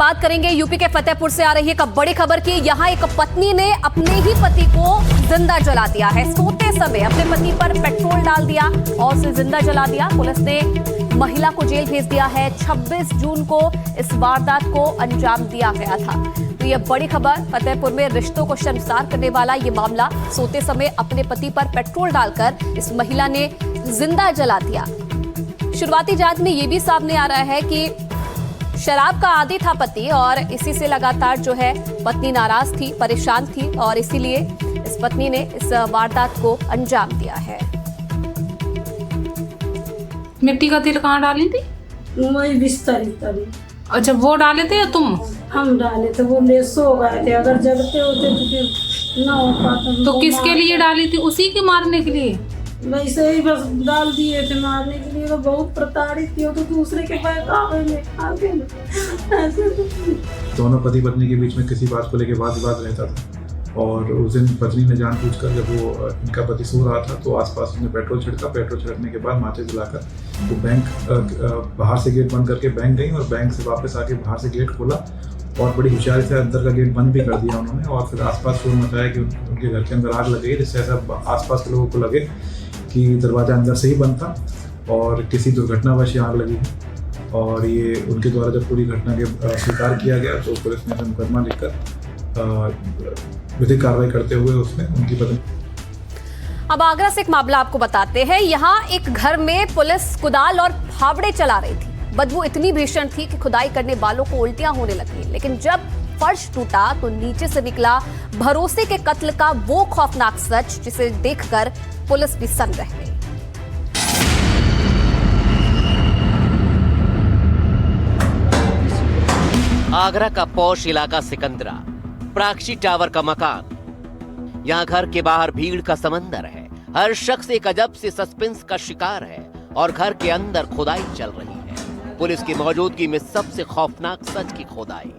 बात करेंगे यूपी के फतेहपुर से आ रही है एक बड़ी खबर की। यहां एक पत्नी ने अपने ही पति को जिंदा जला दिया है। सोते समय अपने पति पर पेट्रोल डाल दिया और उसे जिंदा जला दिया। पुलिस ने महिला को जेल भेज दिया है। 26 जून को इस वारदात को अंजाम दिया गया था। तो यह बड़ी खबर, फतेहपुर में रिश्तों को शर्मसार करने वाला ये मामला। सोते समय अपने पति पर पेट्रोल डालकर इस महिला ने जिंदा जला दिया। शुरुआती जांच में यह भी सामने आ रहा है कि शराब का आदी था पति और इसी से लगातार जो है पत्नी नाराज थी, परेशान थी और इसीलिए इस पत्नी ने इस वारदात को अंजाम दिया है। मिट्टी का तेल कहाँ डाली थी? वही बिस्तर तरी। अच्छा, वो डाले थे या तुम? हम डाले थे, वो ले सो गए थे। अगर जगते होते तो फिर ना हो पाता। तो किसके लिए डाली थी? उसी के मारने के लिए? वैसे ही बस डाल दिए थे मारने के लिए। तो बहुत प्रताड़ित थी, तो दूसरे के बहकावे में खा गए ऐसे। दोनों पति पत्नी के बीच में किसी बात को लेकर वाद विवाद रहता था और उस दिन पत्नी ने जानबूझकर, जब वो इनका पति सो रहा था तो आसपास उसने पेट्रोल छिड़का। पेट्रोल छिड़कने के बाद माचिस जलाकर वो बैंक बाहर से गेट बंद करके बैंक गई और बैंक से वापस आके बाहर से गेट खोला और बड़ी होशियारी से अंदर का गेट बंद भी कर दिया उन्होंने। और फिर आसपास शोर मचाया कि उनके घर के अंदर आग लग गई, जिससे ऐसा आसपास के लोगों को लगे कि दरवाज़ा अंदर से ही बंद था और किसी दुर्घटनावश आग लगी है। और ये उनके द्वारा जब पूरी घटना के स्वीकार किया गया तो पुलिस ने मुकदमा लिखकर विधिक कार्रवाई करते हुए उसमें उनकी पत्नी। अब आगरा से एक मामला आपको बताते हैं। यहाँ एक घर में पुलिस कुदाल और फावड़े चला रही थी। बदबू इतनी भीषण थी कि खुदाई करने वालों को उल्टियां होने लगी। लेकिन जब फर्श टूटा तो नीचे से निकला भरोसे के कत्ल का वो खौफनाक सच, जिसे देखकर पुलिस भी सन्न रह गई। आगरा का पौष इलाका सिकंदरा, प्राक्षी टावर का मकान। यहाँ घर के बाहर भीड़ का समंदर है। हर शख्स एक अजब से सस्पेंस का शिकार है और घर के अंदर खुदाई चल रही है। पुलिस की मौजूदगी में सबसे खौफनाक सच की खुदाई।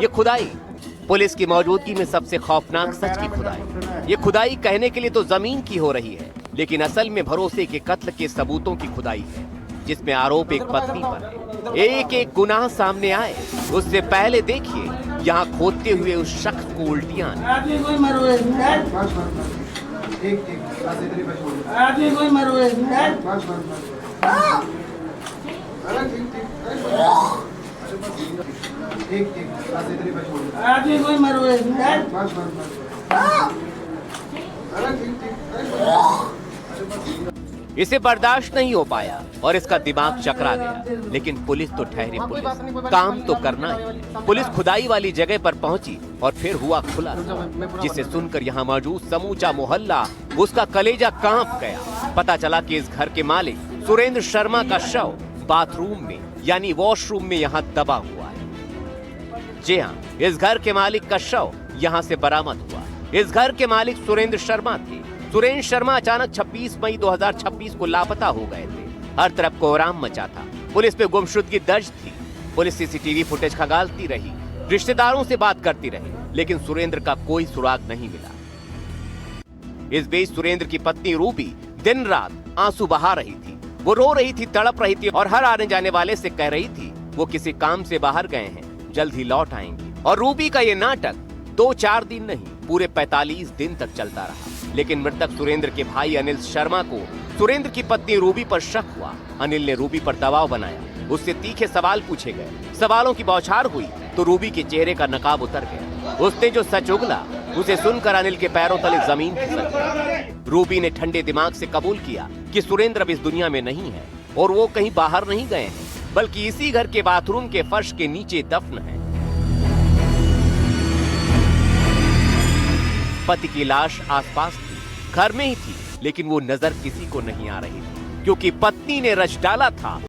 ये खुदाई पुलिस की मौजूदगी में सबसे खौफनाक सच की खुदाई। ये खुदाई कहने के लिए तो जमीन की हो रही है, लेकिन असल में भरोसे के कत्ल के सबूतों की खुदाई है, जिसमें आरोप एक पत्नी पर है। एक एक गुनाह सामने आए उससे पहले देखिए यहाँ खोदते हुए उस शख्स को उल्टियां। इसे बर्दाश्त नहीं हो पाया और इसका दिमाग चकरा गया। लेकिन पुलिस तो ठहरी पुलिस, काम तो करना ही। पुलिस खुदाई वाली जगह पर पहुंची और फिर हुआ खुलासा, जिसे सुनकर यहाँ मौजूद समूचा मोहल्ला, उसका कलेजा कांप गया। पता चला कि इस घर के मालिक सुरेंद्र शर्मा का शव बाथरूम में यानी वॉशरूम में यहाँ दबा हुआ है। जी हाँ, इस घर के मालिक का शव यहाँ से बरामद हुआ। इस घर के मालिक सुरेंद्र शर्मा थे। सुरेंद्र शर्मा अचानक 26 मई 2026 को लापता हो गए थे। हर तरफ कोहराम मचा था। पुलिस पे गुमशुदगी दर्ज थी। पुलिस सीसीटीवी फुटेज खंगालती रही, रिश्तेदारों से बात करती रही, लेकिन सुरेंद्र का कोई सुराग नहीं मिला। इस बीच सुरेंद्र की पत्नी रूबी दिन रात आंसू बहा रही थी। वो रो रही थी, तड़प रही थी और हर आने जाने वाले से कह रही थी वो किसी काम से बाहर गए हैं, जल्द ही लौट आएंगे। और रूबी का ये नाटक 2-4 दिन नहीं, पूरे 45 दिन तक चलता रहा। लेकिन मृतक सुरेंद्र के भाई अनिल शर्मा को सुरेंद्र की पत्नी रूबी पर शक हुआ। अनिल ने रूबी पर दबाव बनाया, उससे तीखे सवाल पूछे गए। सवालों की बौछार हुई तो रूबी के चेहरे का नकाब उतर गया। उसने जो सच उगला उसे सुनकर अनिल के पैरों तले जमीन खिसक गई। रूबी ने ठंडे दिमाग से कबूल किया कि सुरेंद्र अब इस दुनिया में नहीं है और वो कहीं बाहर नहीं गए हैं, बल्कि इसी घर के बाथरूम के फर्श के नीचे दफन है। पति की लाश आसपास थी, घर में ही थी, लेकिन वो नजर किसी को नहीं आ रही थी, क्योंकि पत्नी ने रच डाला था